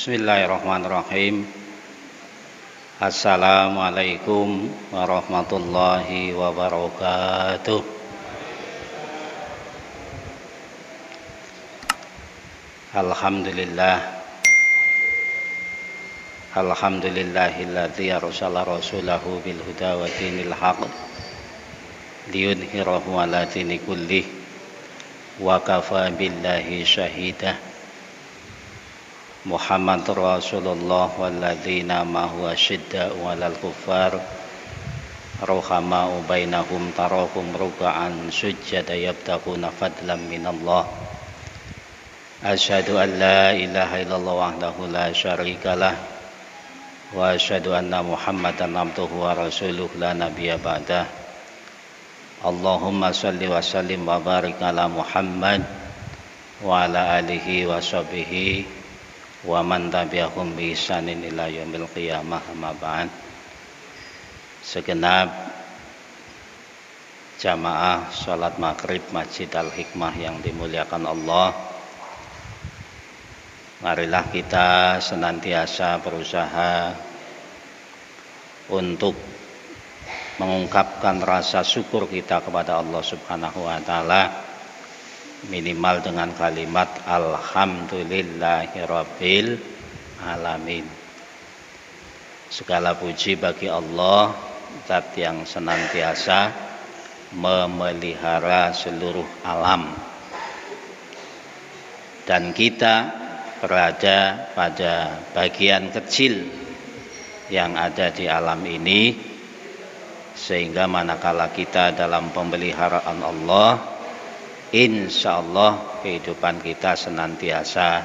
Bismillahirrahmanirrahim. Assalamualaikum warahmatullahi wabarakatuh. Alhamdulillah. Alhamdulillahilladzi arsala rasulahu bil huda wa dinil haqq liyudhhirahu 'ala dini kullih wa kafa billahi syahida. Muhammad Rasulullah walladzina ma'hu asyidda'u 'alal kuffar rahama'u bainahum tarahum ruk'an sujjada yabtaguna fadlan minallah. Asyhadu an la ilaha illallah wahdahu la syarikalah wa asyhadu anna Muhammadan abduhu wa rasuluh la nabiyya ba'dah. Allahumma shalli wa sallim wa barik ala Muhammad wa ala alihi wa sahbihi wa man tabi'ahum bi ihsanin ila yaumil qiyamah, amma ba'd. Segenap jamaah salat maghrib Masjid Al-Hikmah yang dimuliakan Allah, marilah kita senantiasa berusaha untuk mengungkapkan rasa syukur kita kepada Allah Subhanahu wa taala, minimal dengan kalimat alhamdulillahirabbil alamin. Segala puji bagi Allah, zat yang senantiasa memelihara seluruh alam, dan kita berada pada bagian kecil yang ada di alam ini, sehingga manakala kita dalam pemeliharaan Allah, insya Allah kehidupan kita senantiasa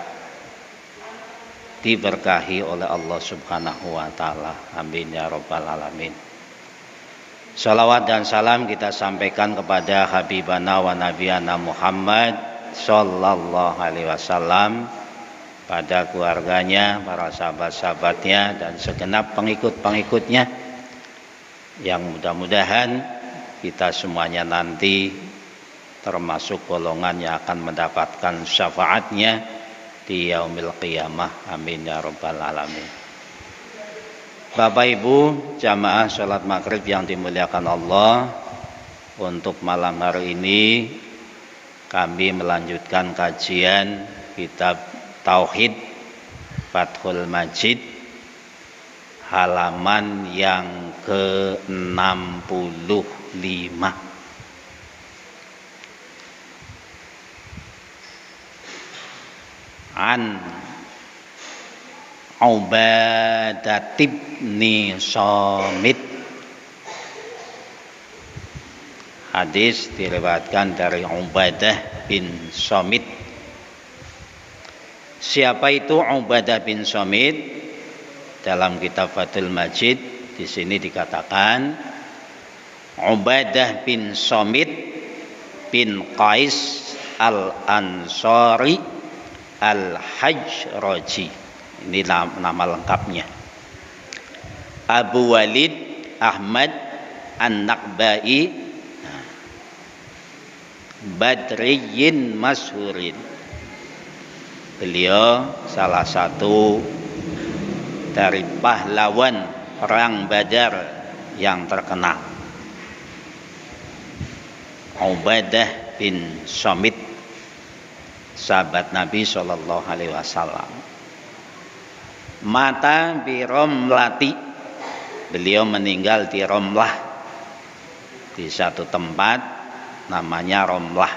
diberkahi oleh Allah Subhanahu wa ta'ala. Amin ya rabbal alamin. Salawat dan salam kita sampaikan kepada Habibana wa Nabiyana Muhammad sallallahu alaihi wasallam, pada keluarganya, para sahabat-sahabatnya, dan segenap pengikut-pengikutnya, yang mudah-mudahan kita semuanya nanti termasuk golongan yang akan mendapatkan syafaatnya di yaumil qiyamah. Amin ya rabbal alamin. Bapak Ibu jamaah salat maghrib yang dimuliakan Allah, untuk malam hari ini kami melanjutkan kajian kitab Tauhid Fathul Majid, halaman yang ke-65. An Ubadah bin Samit. Hadis diriwayatkan dari Ubadah bin Samit. Siapa itu Ubadah bin Samit? Dalam kitab Fathul Majid di sini dikatakan Ubadah bin Samit bin Qais al-Ansari al-Hajraji. Ini nama lengkapnya. Abu Walid Ahmad An-Naqbai Badriyin Mashurin. Beliau salah satu dari pahlawan perang Badar yang terkenal. Ubadah bin Samit, sahabat Nabi Shallallahu Alaihi Wasallam. Mata bi Romlati, beliau meninggal di Romlah, di satu tempat namanya Romlah.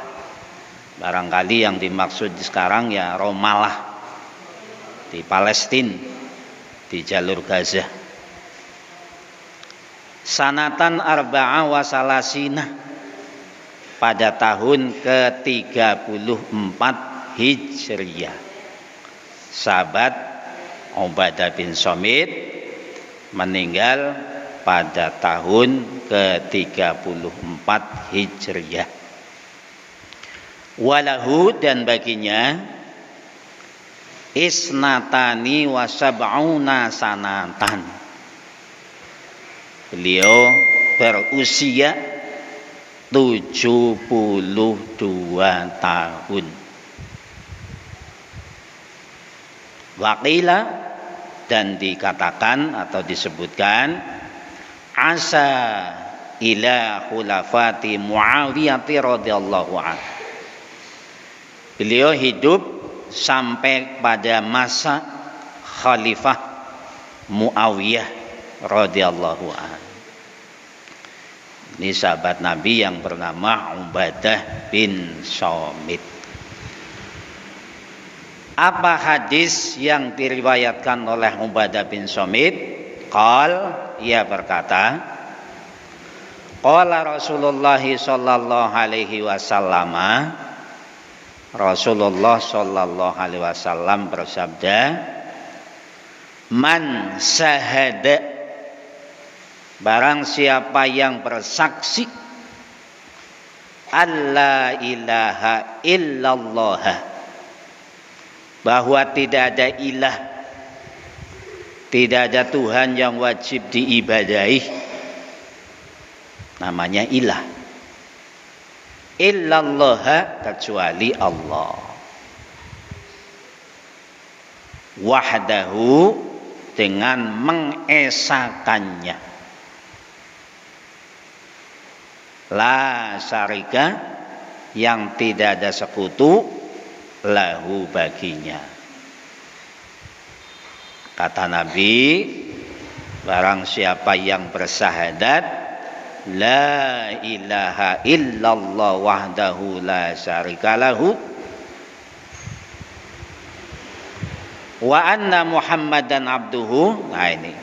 Barangkali yang dimaksud sekarang ya Romalah di Palestina, di jalur Gaza. Sanatan arba'a wa salasina, pada tahun ke-34 Hijriyah. Sahabat Ubadah bin Samit meninggal pada tahun ke-34 Hijriyah. Walahu, dan baginya isnatani wa sab'una sanatan. Beliau berusia 72 tahun. Waqila, dan dikatakan atau disebutkan, asa ila khulafati Muawiyah radhiyallahu anhu. Beliau hidup sampai pada masa Khalifah Muawiyah radhiyallahu anhu. Ini sahabat Nabi yang bernama Ubadah bin Samit. Apa hadis yang diriwayatkan oleh Ubadah bin Samit? Ia berkata, qala Rasulullah sallallahu alaihi wasallam, Rasulullah sallallahu alaihi wasallam bersabda, man syahada, barang siapa yang bersaksi, alla ilaha illallah, bahwa tidak ada ilah, tidak ada Tuhan yang wajib diibadahi, namanya ilah, illallah, kecuali Allah, wahdahu, dengan mengesakannya, la syarika, yang tidak ada sekutu, lahu, baginya. Kata Nabi, barang siapa yang bersyahadat la ilaha illallah wahdahu la syarika lahu wa anna Muhammadan abduhu. Nah ini.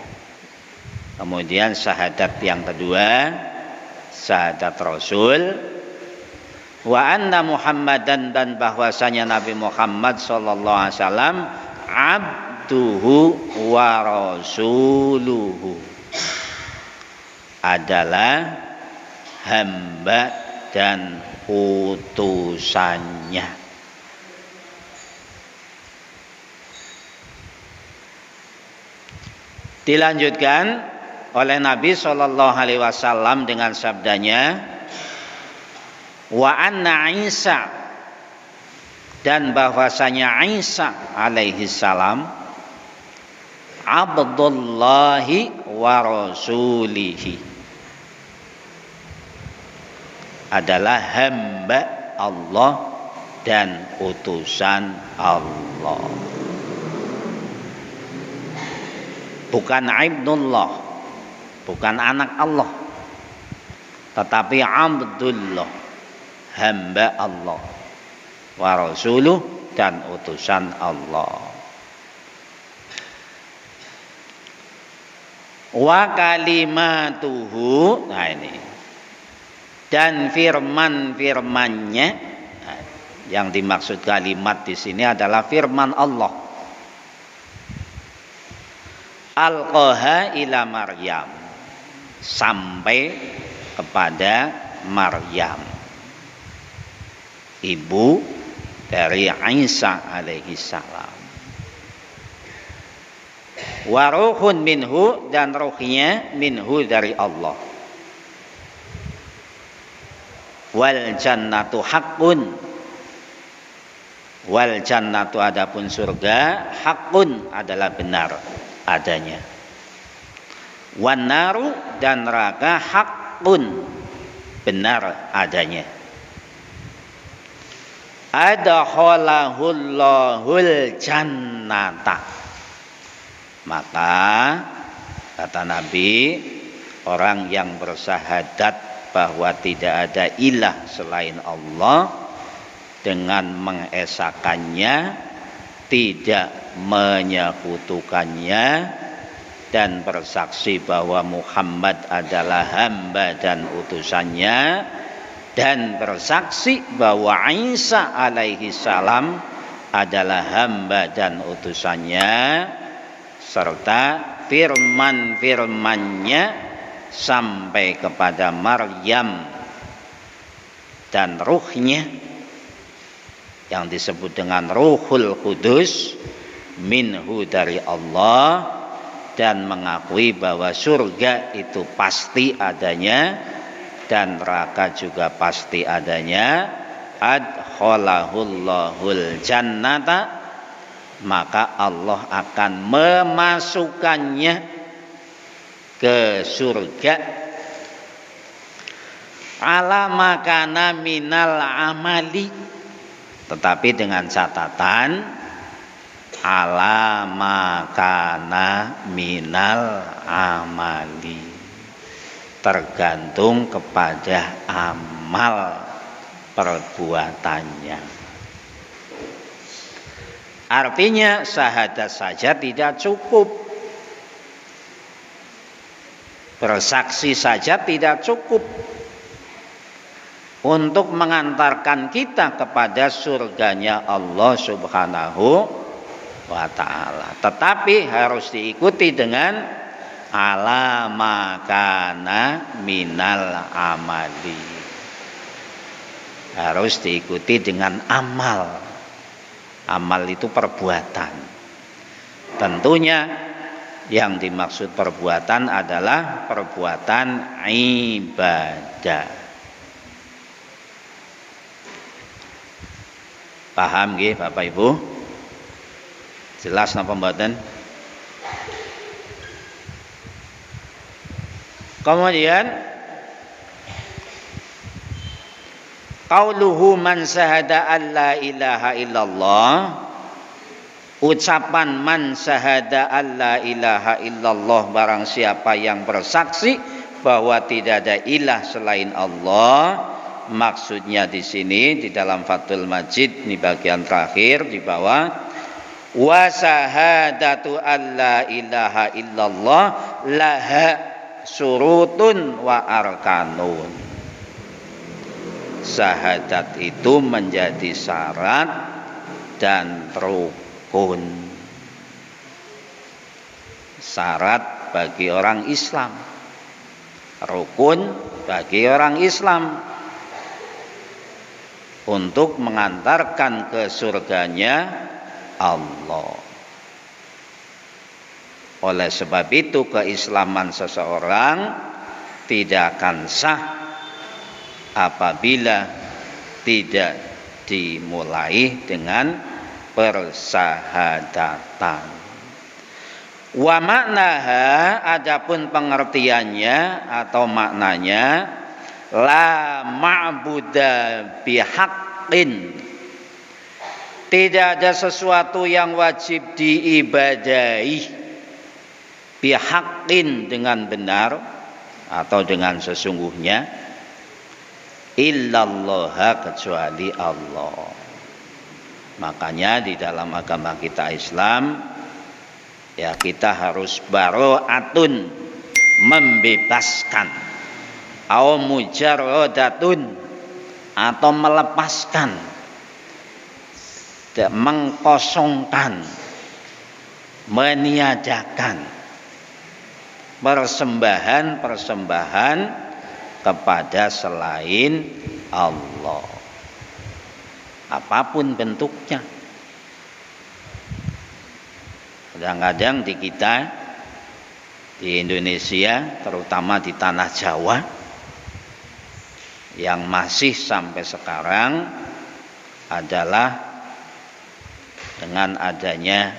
Kemudian syahadat yang kedua, syahadat Rasul, wa anna Muhammadan, dan bahwasanya Nabi Muhammad sallallahu alaihi wasallam abduhu wa rasuluhu, adalah hamba dan utusannya. Dilanjutkan oleh Nabi sallallahu alaihi wasallam dengan sabdanya, wa anna Isa, dan bahwasanya Isa alaihi salam abdullahi wa rasulihi, adalah hamba Allah dan utusan Allah. Bukan Ibnullah, bukan anak Allah, tetapi Abdullah, hamba Allah, wa rasuluh, dan utusan Allah. Wa kalimatuhu, nah ini, dan firman-firmannya. Nah, yang dimaksud kalimat di sini adalah firman Allah. Alqaha ila Maryam, sampai kepada Maryam, ibu dari Isa alaihi salam. Wa ruhun minhu, dan ruhnya minhu dari Allah. Wal jannatu haqqun, wal jannatu, adapun surga, haqqun, adalah benar adanya. Wan naru, dan neraka, haqqun, benar adanya. Adkhalahu jannata, maka kata Nabi, orang yang bersyahadat bahwa tidak ada ilah selain Allah dengan mengesakannya, tidak menyekutukannya, dan bersaksi bahwa Muhammad adalah hamba dan utusannya, dan bersaksi bahwa Isa alaihi salam adalah hamba dan utusannya, serta firman-firmannya sampai kepada Maryam, dan ruhnya yang disebut dengan Ruhul Kudus minhu, dari Allah, dan mengakui bahwa surga itu pasti adanya dan neraka juga pasti adanya. Adkhalahullahul jannata, maka Allah akan memasukkannya ke surga ala makana minal amali, tetapi dengan catatan ala makana minal amali, tergantung kepada amal perbuatannya. Artinya syahadat saja tidak cukup, bersaksi saja tidak cukup untuk mengantarkan kita kepada surganya Allah Subhanahu wa ta'ala, tetapi harus diikuti dengan ala makana minal amali, harus diikuti dengan amal. Amal itu perbuatan. Tentunya yang dimaksud perbuatan adalah perbuatan ibadah. Paham nggih Bapak Ibu? Jelas napa mboten? Kemudian qauluhu man syahada an la ilaha illallah, ucapan man syahada an la ilaha illallah, barang siapa yang bersaksi bahwa tidak ada ilah selain Allah. Maksudnya di sini di dalam Fathul Majid di bagian terakhir di bawah, wa syahadatu alla ilaha illallah laha surutun wa arkanun. Syahadat itu menjadi syarat dan rukun. Syarat bagi orang Islam, rukun bagi orang Islam untuk mengantarkan ke surganya Allah. Oleh sebab itu keislaman seseorang tidak akan sah apabila tidak dimulai dengan persyahadatan. Wa maknaha, adapun pengertiannya atau maknanya, la ma'buda bihaqqin, tidak ada sesuatu yang wajib diibadahi, bihaqqin dengan benar atau dengan sesungguhnya, illallah kecuali Allah. Makanya di dalam agama kita Islam ya kita harus baro'atun, membebaskan, au mujarradatun, atau melepaskan, mengkosongkan, meniadakan persembahan-persembahan kepada selain Allah, apapun bentuknya. Kadang-kadang di kita di Indonesia, terutama di tanah Jawa, yang masih sampai sekarang adalah dengan adanya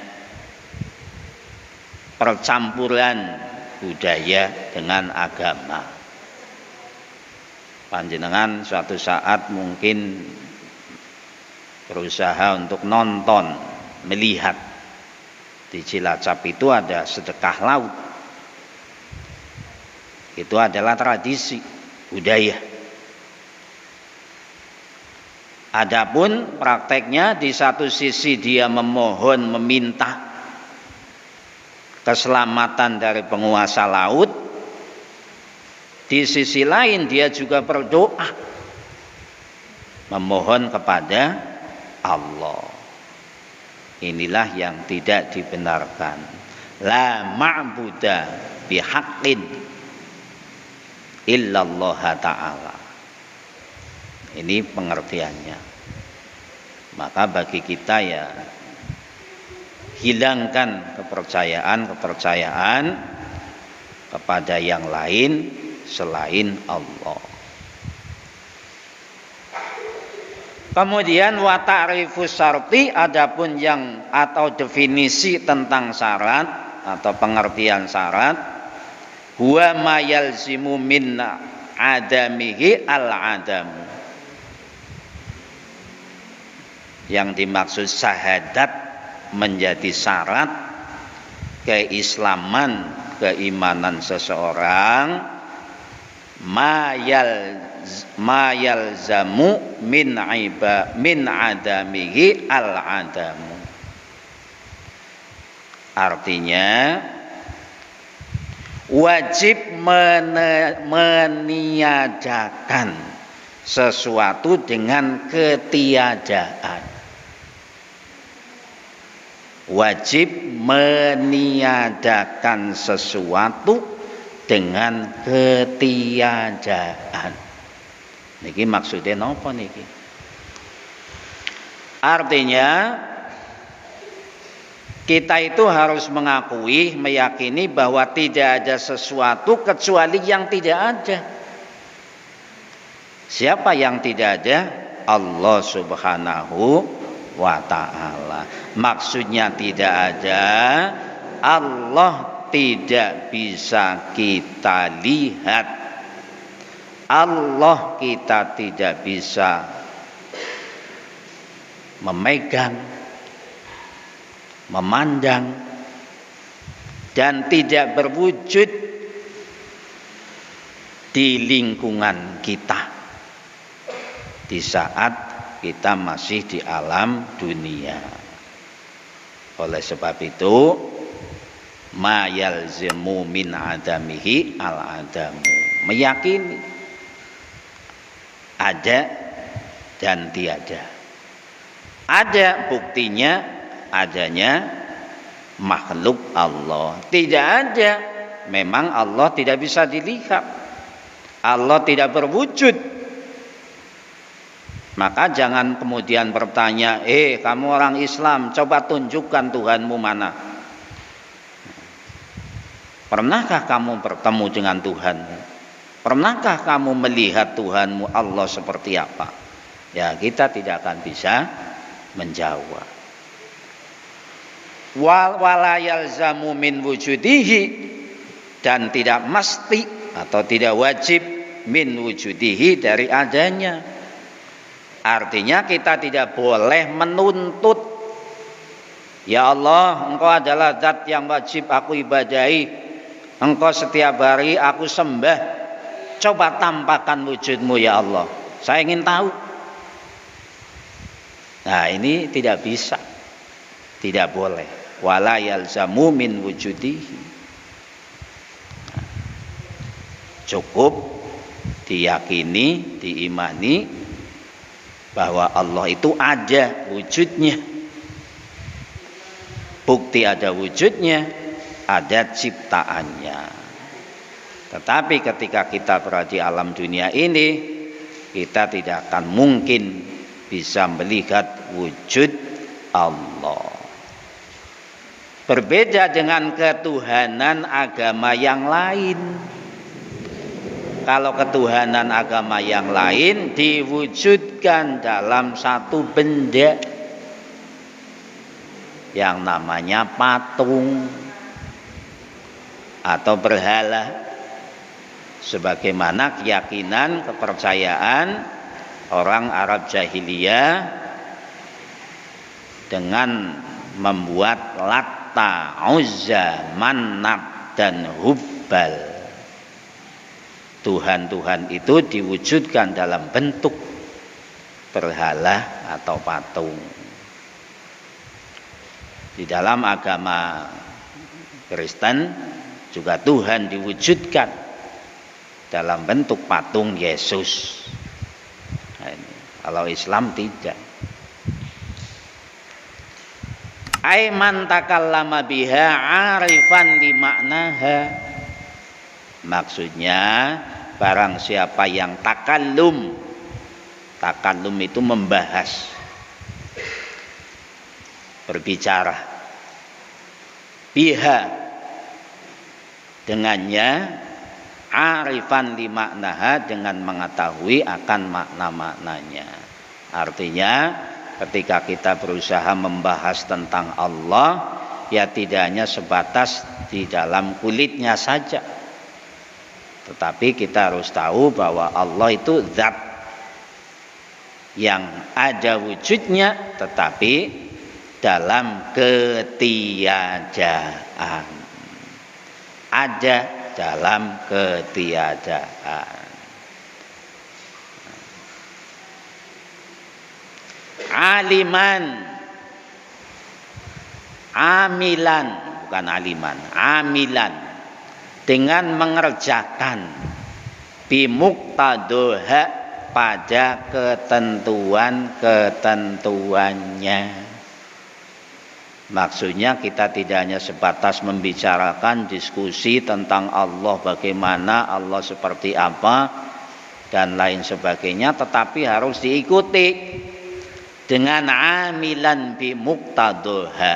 percampuran budaya dengan agama. Panjenengan suatu saat mungkin berusaha untuk nonton, melihat di Cilacap itu ada sedekah laut. Itu adalah tradisi budaya. Adapun prakteknya, di satu sisi dia memohon, meminta keselamatan dari penguasa laut, di sisi lain dia juga berdoa memohon kepada Allah. Inilah yang tidak dibenarkan. La ma'buda bihaqqin illallah ta'ala. Ini pengertiannya. Maka bagi kita ya hilangkan kepercayaan kepada yang lain selain Allah. Kemudian wa ta'rifus syarti, adapun yang atau definisi tentang syarat atau pengertian syarat, huwa ma yalzimu min adamihi al-adamu. Yang dimaksud syahadat menjadi syarat keislaman, keimanan seseorang, ma yalzamu min adamihi al-adamu. Artinya wajib meniadakan sesuatu dengan ketiadaan. Wajib meniadakan sesuatu dengan ketiadaan. Niki maksudnya napa niki? Artinya kita itu harus mengakui, meyakini bahwa tidak ada sesuatu kecuali yang tidak ada. Siapa yang tidak ada? Allah Subhanahu wa ta'ala. Maksudnya tidak ada, Allah tidak bisa kita lihat, Allah kita tidak bisa memegang, memandang, dan tidak berwujud di lingkungan kita di saat kita masih di alam dunia. Oleh sebab itu, ma yalzimu min adamihi al-adamu, meyakini ada dan tiada. Ada buktinya adanya makhluk Allah. Tidak ada, memang Allah tidak bisa dilihat, Allah tidak berwujud. Maka jangan kemudian bertanya, kamu orang Islam, coba tunjukkan Tuhanmu mana. Pernahkah kamu bertemu dengan Tuhan? Pernahkah kamu melihat Tuhanmu Allah seperti apa? Ya, kita tidak akan bisa menjawab. Wala yalzamu min wujudihi, dan tidak mesti atau tidak wajib min wujudihi, dari adanya. Artinya kita tidak boleh menuntut, ya Allah, Engkau adalah zat yang wajib aku ibadahi, Engkau setiap hari aku sembah, coba tampakkan wujudmu ya Allah, saya ingin tahu. Nah, ini tidak bisa, tidak boleh. Wala yalzamu min wujudihi. Cukup diyakini, diimani bahwa Allah itu ada wujudnya. Bukti ada wujudnya, ada ciptaannya. Tetapi ketika kita berada di alam dunia ini, kita tidak akan mungkin bisa melihat wujud Allah. Berbeda dengan ketuhanan agama yang lain. Kalau ketuhanan agama yang lain diwujudkan dalam satu benda yang namanya patung atau berhala, sebagaimana keyakinan, kepercayaan orang Arab jahiliyah dengan membuat Latta, Uzza, Manat, dan Hubbal. Tuhan-Tuhan itu diwujudkan dalam bentuk berhala atau patung. Di dalam agama Kristen juga Tuhan diwujudkan dalam bentuk patung Yesus. Nah, ini. Kalau Islam tidak. Aiman takallama biha arifan li maknaha. Maksudnya barang siapa yang takallum itu membahas, berbicara, biha dengannya, arifan li maknaha dengan mengetahui akan makna-maknanya. Artinya ketika kita berusaha membahas tentang Allah, ya tidak hanya sebatas di dalam kulitnya saja, tetapi kita harus tahu bahwa Allah itu zat yang ada wujudnya tetapi dalam ketiadaan, ada dalam ketiadaan. Aliman, amilan, bukan aliman, amilan, dengan mengerjakan bimuktadoha, pada ketentuan-ketentuannya. Maksudnya kita tidak hanya sebatas membicarakan diskusi tentang Allah, bagaimana Allah seperti apa dan lain sebagainya, tetapi harus diikuti dengan amilan bimuktadoha,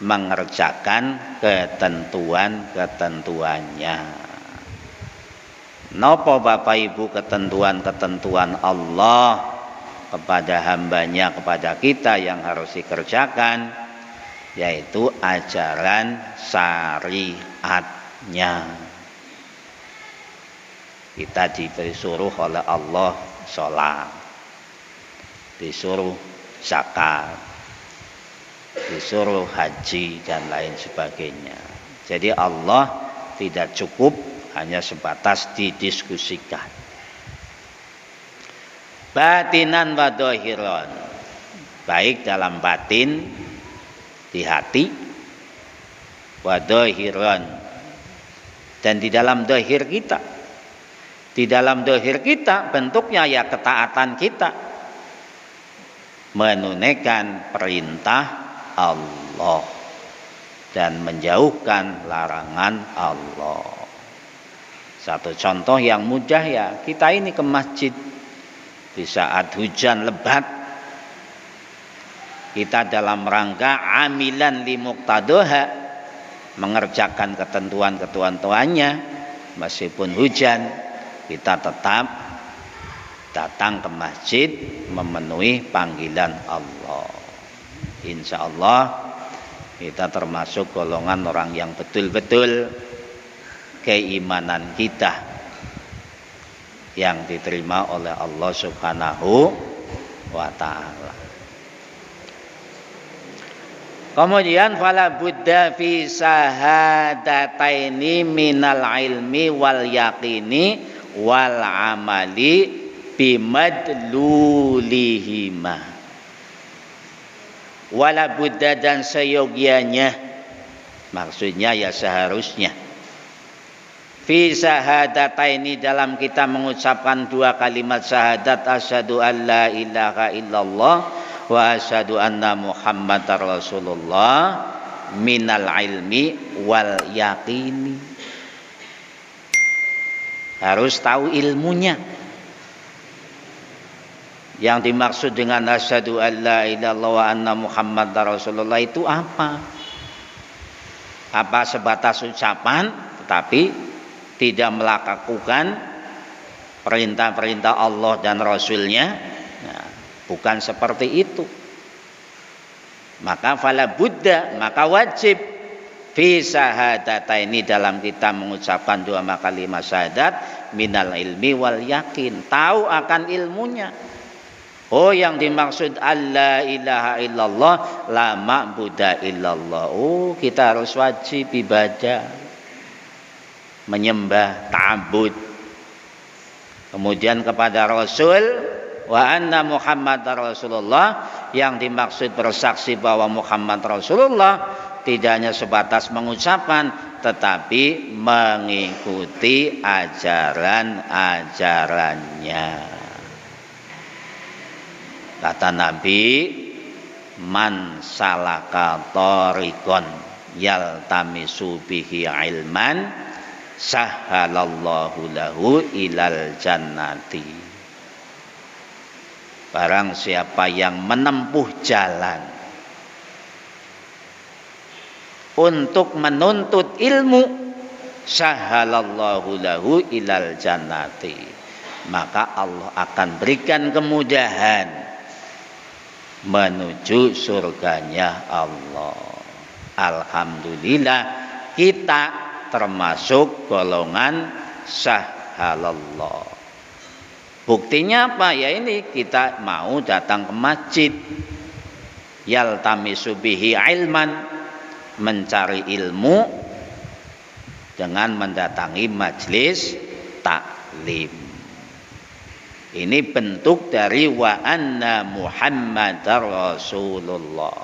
mengerjakan ketentuan-ketentuannya. Napa Bapak Ibu ketentuan-ketentuan Allah kepada hambanya, kepada kita yang harus dikerjakan, yaitu ajaran syariatnya. Kita disuruh oleh Allah sholat, disuruh zakat, disuruh haji dan lain sebagainya. Jadi Allah tidak cukup hanya sebatas didiskusikan. Batinan wa dhahiran, baik dalam batin di hati, wa dhahiran, dan di dalam dhahir kita. Di dalam dhahir kita bentuknya ya ketaatan kita menunaikan perintah Allah dan menjauhkan larangan Allah. Satu contoh yang mudah ya, kita ini ke masjid di saat hujan lebat, kita dalam rangka amilan limuktadoha, mengerjakan ketentuan-ketentuannya, meskipun hujan kita tetap datang ke masjid memenuhi panggilan Allah. Insya Allah kita termasuk golongan orang yang betul-betul keimanan kita yang diterima oleh Allah Subhanahu wa ta'ala. Kemudian fala buddha fi sahadataini minal ilmi wal yaqini wal amali bimadlulihima. Wala buddha, dan seyogianya, maksudnya ya seharusnya, fi sahadataini, dalam kita mengucapkan dua kalimat syahadat, asyhadu an la ilaha illallah wa asyhadu anna muhammadar rasulullah, minal ilmi wal yaqini, harus tahu ilmunya. Yang dimaksud dengan asyhadu an la ilaha illallah wa anna muhammadar rasulullah itu apa? Apa sebatas ucapan tetapi tidak melakukan perintah-perintah Allah dan Rasulnya? Nah, bukan seperti itu. Maka fala buddha, maka wajib fi sahadataini, dalam kita mengucapkan dua kalimat syahadat, minal ilmi wal yakin, tahu akan ilmunya. Oh, yang dimaksud alla ilaha illallah, la ma'buda illallah. Oh, kita harus wajib ibadah, menyembah, ta'abud. Kemudian kepada Rasul, wa anna Muhammadar Rasulullah, yang dimaksud bersaksi bahwa Muhammad Rasulullah tidak hanya sebatas mengucapkan tetapi mengikuti ajaran-ajarannya. Kata Nabi, man salaka tariqan yaltamisu bihi ilman sahhalallahu lahu ilal jannati. Barang siapa yang menempuh jalan untuk menuntut ilmu, sahhalallahu lahu ilal jannati, maka Allah akan berikan kemudahan menuju surganya Allah. Alhamdulillah kita termasuk golongan sahalallah. Buktinya apa? Ya ini kita mau datang ke masjid, yaltamisu bihi ilman, mencari ilmu dengan mendatangi majelis taklim. Ini bentuk dari wa anna Muhammadar Rasulullah,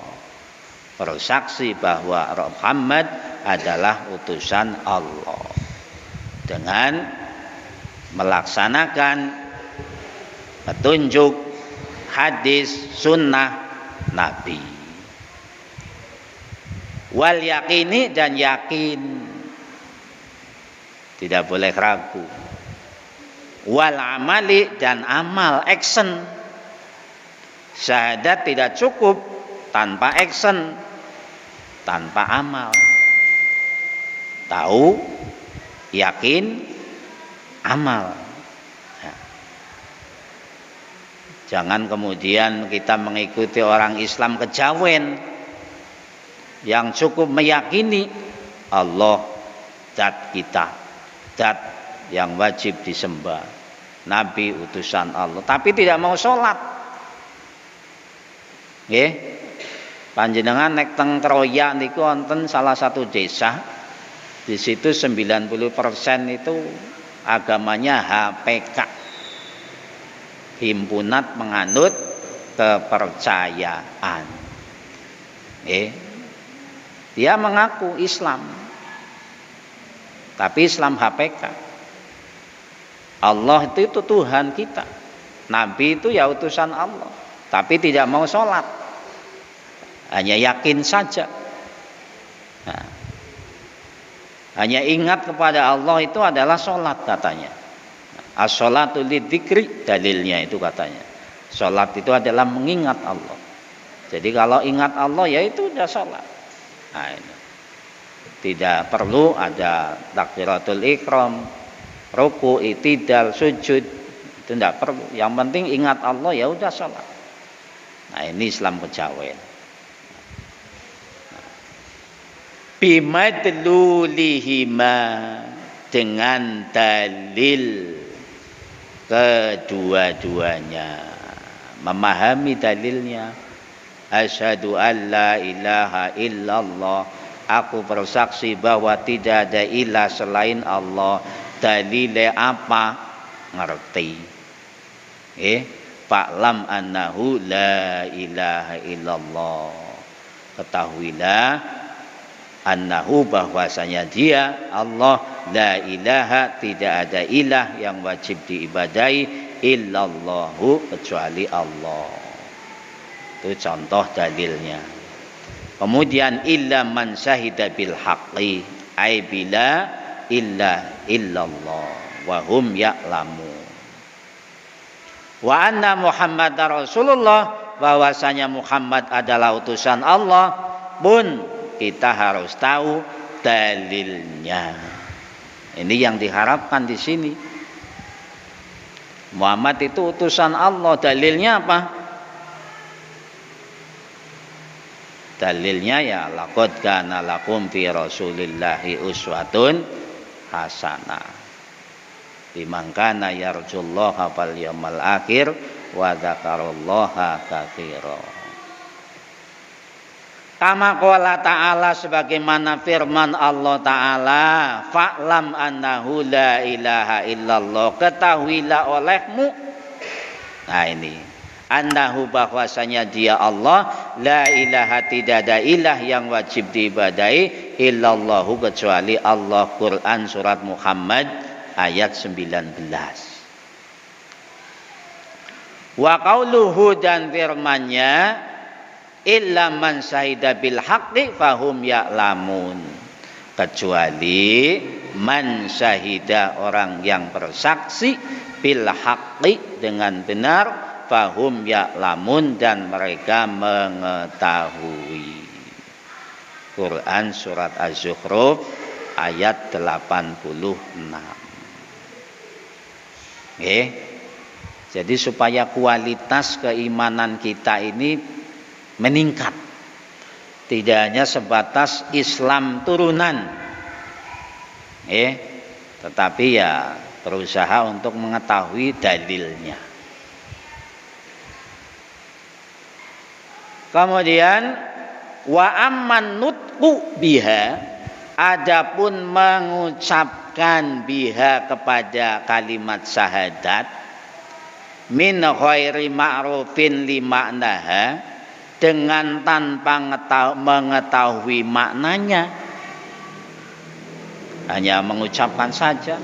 bersaksi bahwa Muhammad adalah utusan Allah dengan melaksanakan petunjuk hadis sunnah Nabi. Wal yakini, dan yakin, tidak boleh ragu. Wal amali, dan amal, action. Syahadat tidak cukup tanpa action, tanpa amal. Tahu, yakin, amal. Jangan kemudian kita mengikuti orang Islam kejawen yang cukup meyakini Allah zat kita, zat yang wajib disembah, Nabi utusan Allah, tapi tidak mau sholat. Nggih, panjenengan nek teng Kroya niku wonten salah satu desa, di situ 90% itu agamanya HPK, himpunat menganut kepercayaan. Dia mengaku Islam, tapi Islam HPK. Allah itu Tuhan kita, Nabi itu ya utusan Allah, tapi tidak mau sholat, hanya yakin saja. Nah, hanya ingat kepada Allah itu adalah sholat katanya. As-sholatu lidzikri, dalilnya itu katanya. Sholat itu adalah mengingat Allah. Jadi kalau ingat Allah ya itu sudah sholat. Nah, ini. Tidak perlu ada takbiratul ihram, ruku, i'tidal, sujud, itu tidak perlu. Yang penting ingat Allah ya udah sholat. Nah ini Islam kejawen. Bimadlulihima, dengan dalil kedua-duanya, memahami dalilnya. Asyhadu an la ilaha illallah, aku bersaksi bahwa tidak ada ilah selain Allah. Dalile apa? Ngerti. Fa'lam annahu la ilaha illallah, ketahuilah annahu, bahwasanya dia Allah, la ilaha, tidak ada ilah yang wajib diibadahi, illallahu, kecuali Allah. Itu contoh dalilnya. Kemudian illa man syahida bil haqqi, ai bila illa illallah wa hum ya'lamu. Wa anna Muhammadar Rasulullah, bahwasanya Muhammad adalah utusan Allah pun kita harus tahu dalilnya. Ini yang diharapkan di sini. Muhammad itu utusan Allah, dalilnya apa? Dalilnya ya laqad kana lakum fi rasulillahi uswatun hasanah liman kana yarjullaha wal yawmal akhir wa dzakarallaha katsira. Kama qala ta'ala, sebagaimana firman Allah Ta'ala, fa'lam annahu la ilaha illallah, ketahuilah olehmu. Nah ini, annahu, bahwasanya dia Allah, la ilaha, tidak ada ilah yang wajib diibadahi, illallahu, kecuali Allah. Quran surat Muhammad ayat 19. Wa qauluhu, dan firmannya, illa man syahida bil haqqi fahum ya'lamun, kecuali man syahida, orang yang bersaksi, bil haqqi, dengan benar, fahum ya'lamun, dan mereka mengetahui. Quran surat Az-Zukhruf ayat 86. Jadi supaya kualitas keimanan kita ini meningkat, tidak hanya sebatas Islam turunan, tetapi ya berusaha untuk mengetahui dalilnya. Kemudian wa amman nutqu biha, adapun mengucapkan biha kepada kalimat syahadat, min ghairi ma'rufin li maknaha, dengan tanpa mengetahui maknanya, hanya mengucapkan saja.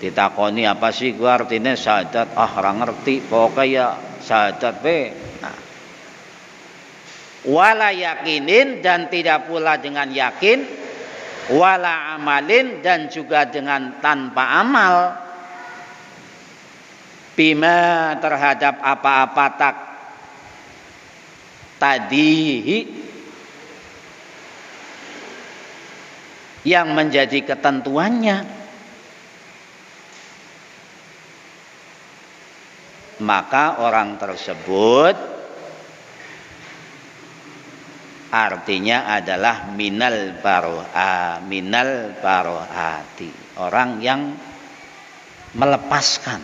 Ditakoni apa sih gua artinya syahadat, ora ngerti, pokoknya ya syahadat be. Wala yakinin, dan tidak pula dengan yakin, wala amalin, dan juga dengan tanpa amal, bima, terhadap apa-apa tadihi, yang menjadi ketentuannya, maka orang tersebut artinya adalah minal baro'ati, orang yang melepaskan.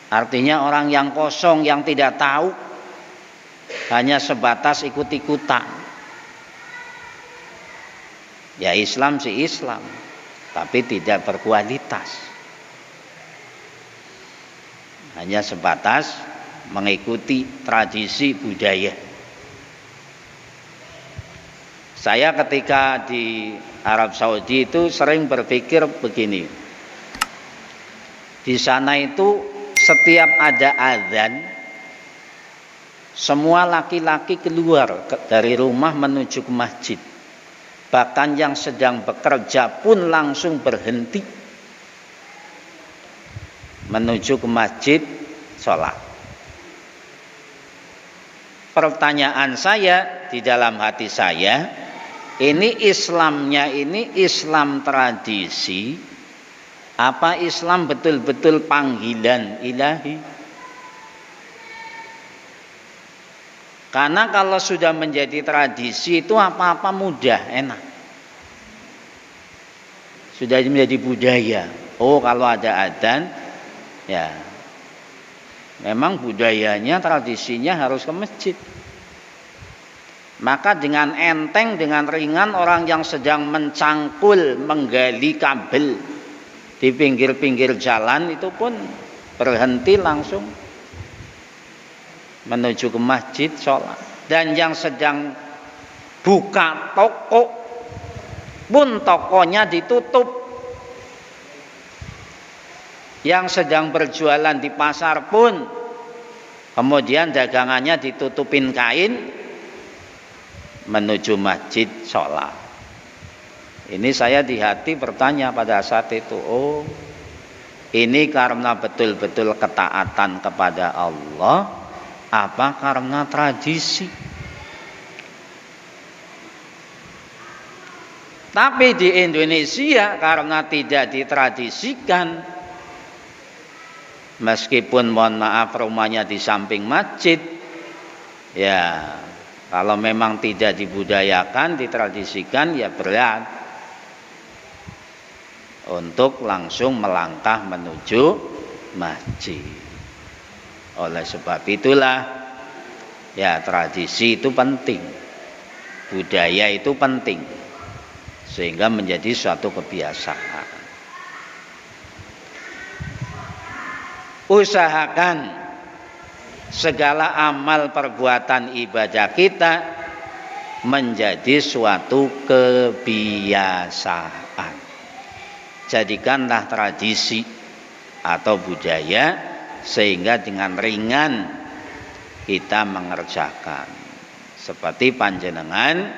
Artinya orang yang kosong, yang tidak tahu, hanya sebatas ikut-ikutan. Ya Islam sih Islam, tapi tidak berkualitas, hanya sebatas mengikuti tradisi budaya. Saya ketika di Arab Saudi itu sering berpikir begini, di sana itu setiap ada azan, semua laki-laki keluar dari rumah menuju ke masjid. Bahkan yang sedang bekerja pun langsung berhenti menuju ke masjid sholat. Pertanyaan saya di dalam hati saya, ini Islamnya ini Islam tradisi apa Islam betul-betul panggilan ilahi? Karena kalau sudah menjadi tradisi itu apa-apa mudah, enak. Sudah menjadi budaya. Oh, kalau ada adzan, ya memang budayanya, tradisinya harus ke masjid. Maka dengan enteng, dengan ringan, orang yang sedang mencangkul, menggali kabel di pinggir-pinggir jalan itu pun berhenti langsung menuju ke masjid sholat. Dan yang sedang buka toko pun tokonya ditutup. Yang sedang berjualan di pasar pun kemudian dagangannya ditutupin kain, menuju masjid sholat. Ini saya di hati bertanya pada saat itu, oh ini karena betul-betul ketaatan kepada Allah, apa karena tradisi? Tapi di Indonesia karena tidak ditradisikan, meskipun mohon maaf rumahnya di samping masjid, ya kalau memang tidak dibudayakan, ditradisikan, ya berat untuk langsung melangkah menuju masjid. Oleh sebab itulah, ya tradisi itu penting, budaya itu penting, sehingga menjadi suatu kebiasaan. Usahakan segala amal perbuatan ibadah kita menjadi suatu kebiasaan. Jadikanlah tradisi atau budaya sehingga dengan ringan kita mengerjakan. Seperti panjenengan,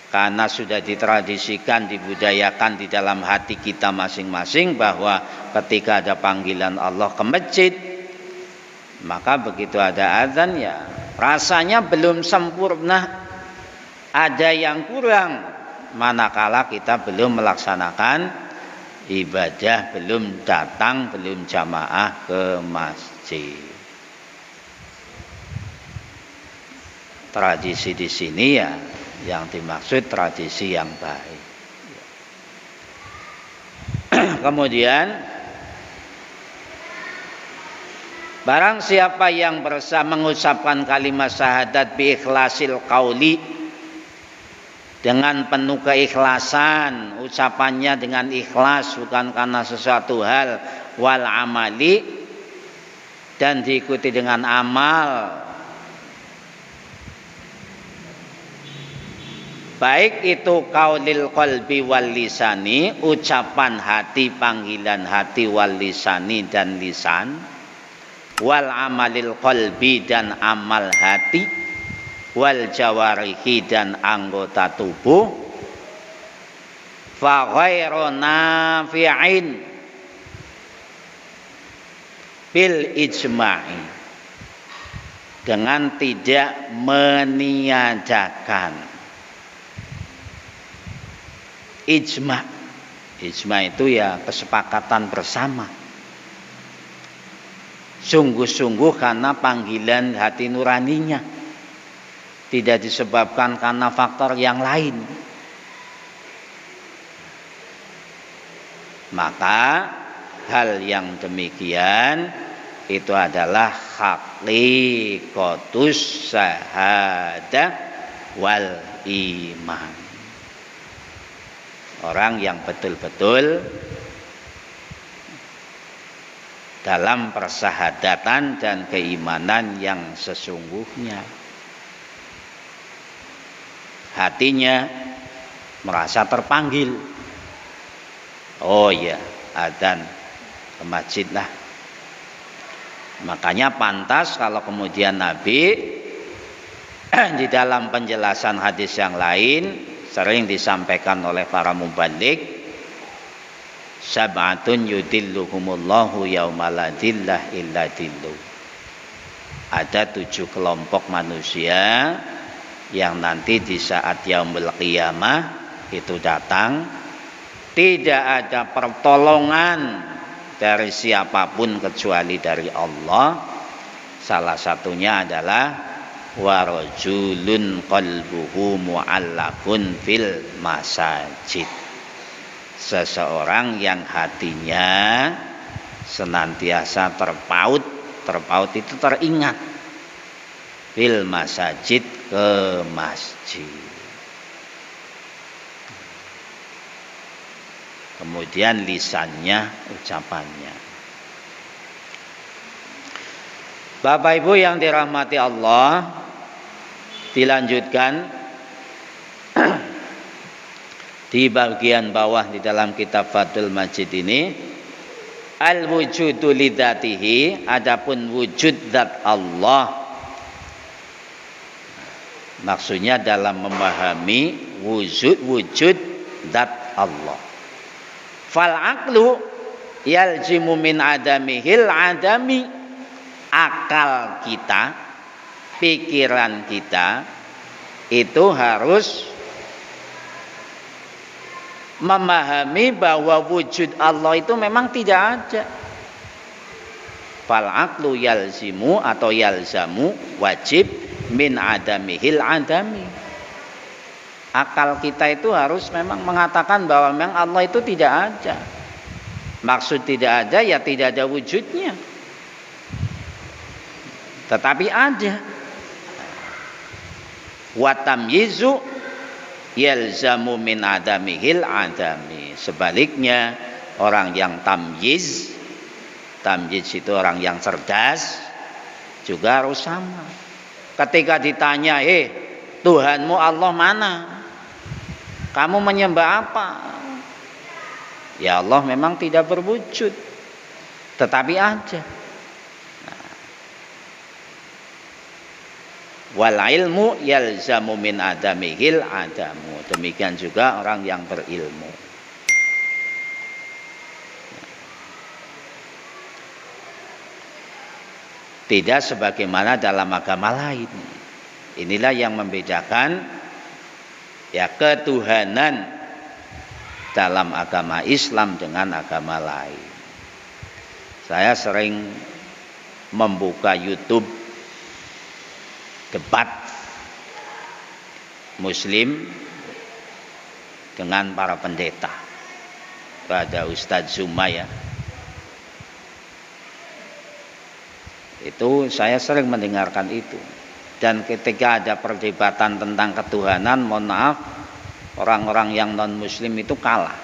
karena sudah ditradisikan, dibudayakan di dalam hati kita masing-masing bahwa ketika ada panggilan Allah ke masjid, maka begitu ada azan ya rasanya belum sempurna, ada yang kurang manakala kita belum melaksanakan ibadah, belum datang, belum jamaah ke masjid. Tradisi di sini ya yang dimaksud tradisi yang baik. Kemudian barang siapa yang mengucapkan kalimat syahadat bi ikhlasil qauli, dengan penuh keikhlasan, ucapannya dengan ikhlas bukan karena sesuatu hal, wal amali, dan diikuti dengan amal, baik itu qaulil qalbi wal lisani, ucapan hati, panggilan hati, wal lisani dan lisan, wal amalil qalbi dan amal hati, wal jawarihi dan anggota tubuh, fa ghairu nafi'in bil ijma'i, dengan tidak meniadakan ijma'. Ijma' itu ya kesepakatan bersama, sungguh-sungguh karena panggilan hati nuraninya, tidak disebabkan karena faktor yang lain. Maka hal yang demikian itu adalah haqiqatus syahadah wal iman. Orang yang betul-betul dalam persahadatan dan keimanan yang sesungguhnya. Hatinya merasa terpanggil, oh ya adzan ke masjid lah. Makanya pantas kalau kemudian Nabi di dalam penjelasan hadis yang lain sering disampaikan oleh para mubalik, sab'atun yudilluhumullahu yaumala dillah illa dillu. Ada 7 kelompok manusia yang nanti di saat yaumul qiyamah itu datang, tidak ada pertolongan dari siapapun kecuali dari Allah. Salah satunya adalah warajulun qalbuhu mu'allaqun fil masajid, seseorang yang hatinya senantiasa terpaut itu teringat, fil masajid, ke masjid. Kemudian lisannya, ucapannya. Bapak Ibu yang dirahmati Allah, dilanjutkan di bagian bawah di dalam kitab Fathul Majid ini, al wujudu lidzatihi, adapun wujud zat Allah. Maksudnya dalam memahami wujud zat Allah. Fal aqlu yalzimu min adamihil adami, akal kita, pikiran kita itu harus memahami bahwa wujud Allah itu memang tidak ada. Fal aqlu yalzimu atau yalzamu, wajib, min adamihil adami, akal kita itu harus memang mengatakan bahwa memang Allah itu tidak ada. Maksud tidak ada ya tidak ada wujudnya, tetapi ada. Wa tamyizu yalzamu min adamihil adami, sebaliknya orang yang tamyiz itu orang yang cerdas juga harus sama. Ketika ditanya, Tuhanmu Allah mana? Kamu menyembah apa? Ya Allah memang tidak berwujud, tetapi ada. Wal ilmu yalzamu min adamihil adamu, demikian juga orang yang berilmu. Tidak sebagaimana dalam agama lain. Inilah yang membedakan ya ketuhanan dalam agama Islam dengan agama lain. Saya sering membuka YouTube debat Muslim dengan para pendeta. Ada Ustadz Zuma ya. Itu saya sering mendengarkan itu. Dan ketika ada perdebatan tentang ketuhanan, mohon maaf, orang-orang yang non muslim itu kalah.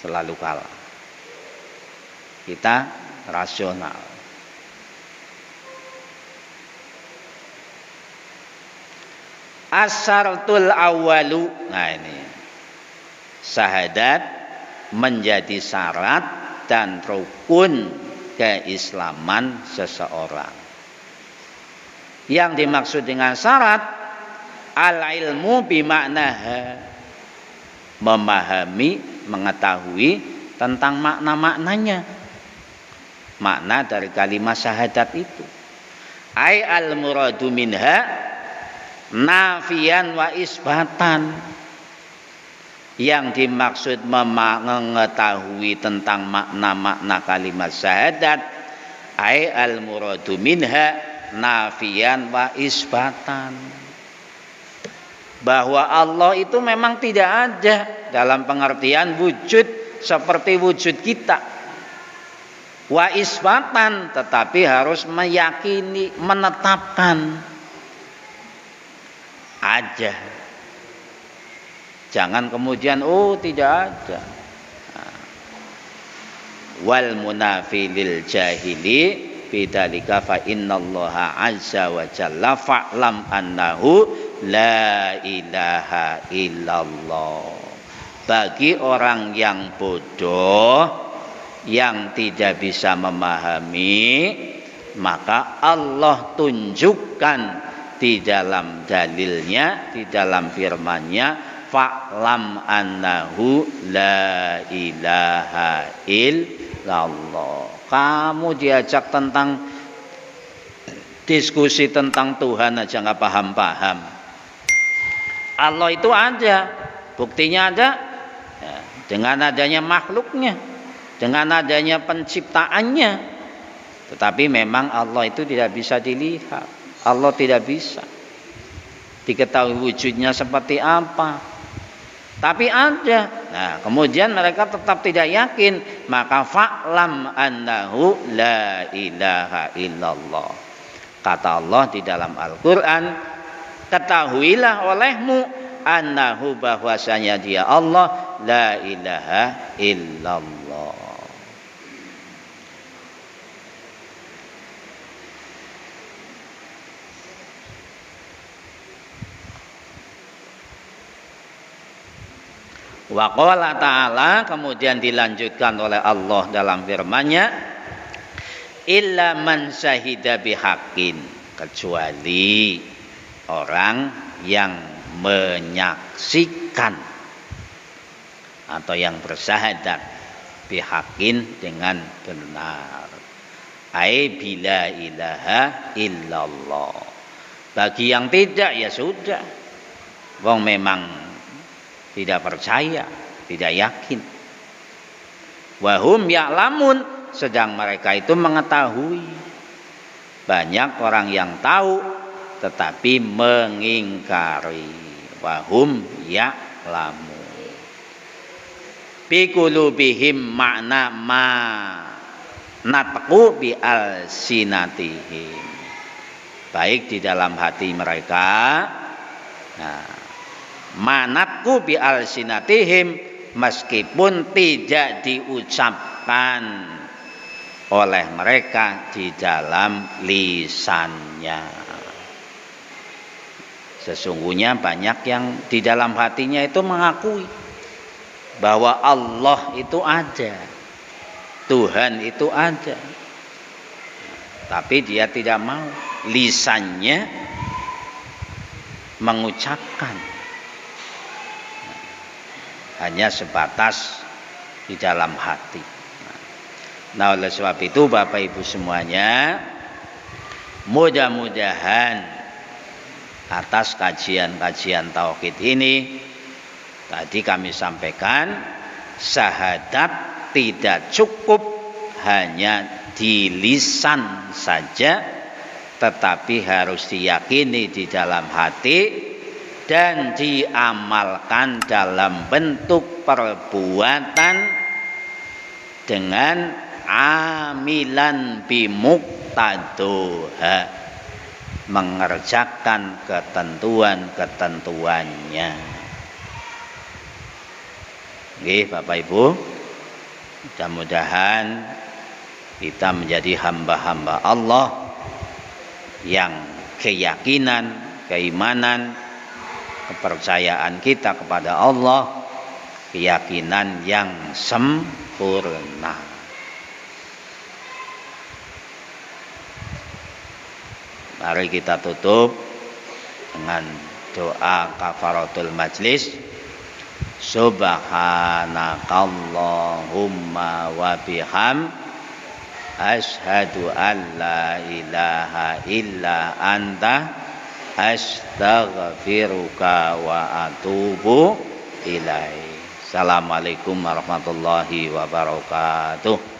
Selalu kalah. Kita rasional. Asyaratul awalu. Nah ini. Syahadat menjadi syarat dan rukun keislaman seseorang. Yang dimaksud dengan syarat al-ilmu bimaknaha, memahami, mengetahui tentang makna-maknanya. Makna dari kalimat syahadat itu. Ai al-muradu minha nafian wa isbatan. Yang dimaksud mengetahui tentang makna-makna kalimat syahadat ai al-muradu minha nafian wa isbatan, bahwa Allah itu memang tidak ada dalam pengertian wujud seperti wujud kita, wa isbatan, tetapi harus meyakini, menetapkan ada. Jangan kemudian oh tidak ada. Wal munafi lil jahili bidzalika fa innallaha azza wa jalla fa'lam annahu la ilaha illallah. Bagi orang yang bodoh, yang tidak bisa memahami, maka Allah tunjukkan di dalam dalilnya, di dalam firman-Nya, fa'lam annahu la ilaha illallah. Kamu diajak tentang diskusi tentang Tuhan aja nggak paham-paham. Allah itu ada, buktinya ada ya, dengan adanya makhluknya, dengan adanya penciptaannya. Tetapi memang Allah itu tidak bisa dilihat. Allah tidak bisa diketahui wujudnya seperti apa. Tapi ada. Nah, kemudian mereka tetap tidak yakin, maka fa'lam annahu la ilaha illallah. Kata Allah di dalam Al-Qur'an, ketahuilah olehmu annahu, bahwasanya dia Allah la ilaha illallah. Wa qala ta'ala, kemudian dilanjutkan oleh Allah dalam firman-Nya, illa man syahida bihaqqin, kecuali orang yang menyaksikan atau yang bersyahadat bihaqqin dengan benar. Ai bila ilaha illallah. Bagi yang tidak ya sudah. Wong memang tidak percaya, tidak yakin. Wahum ya'lamun, sedang mereka itu mengetahui. Banyak orang yang tahu tetapi mengingkari. Wahum ya'lamun. Bi qulubihim makna ma natqu bi alsinatihim. Baik di dalam hati mereka. Nah, manatku bi alsinatihim, meskipun tidak diucapkan oleh mereka di dalam lisannya. Sesungguhnya banyak yang di dalam hatinya itu mengakui bahwa Allah itu ada, Tuhan itu ada, tapi dia tidak mau lisannya mengucapkan. Hanya sebatas di dalam hati. Nah, oleh sebab itu Bapak Ibu semuanya, mudah-mudahan atas kajian-kajian tauhid ini Tadi kami sampaikan syahadat tidak cukup hanya di lisan saja, tetapi harus diyakini di dalam hati dan diamalkan dalam bentuk perbuatan dengan amilan bimuktadoha, mengerjakan ketentuan-ketentuannya. Nggih, Bapak Ibu, mudah-mudahan kita menjadi hamba-hamba Allah yang keyakinan, keimanan, kepercayaan kita kepada Allah, keyakinan yang sempurna. Mari kita tutup dengan doa kafaratul majlis. Subhanakallahumma wa biham asyhadu an la ilaha illa anta astaghfiruka wa atubu ilaik. Assalamualaikum warahmatullahi wabarakatuh.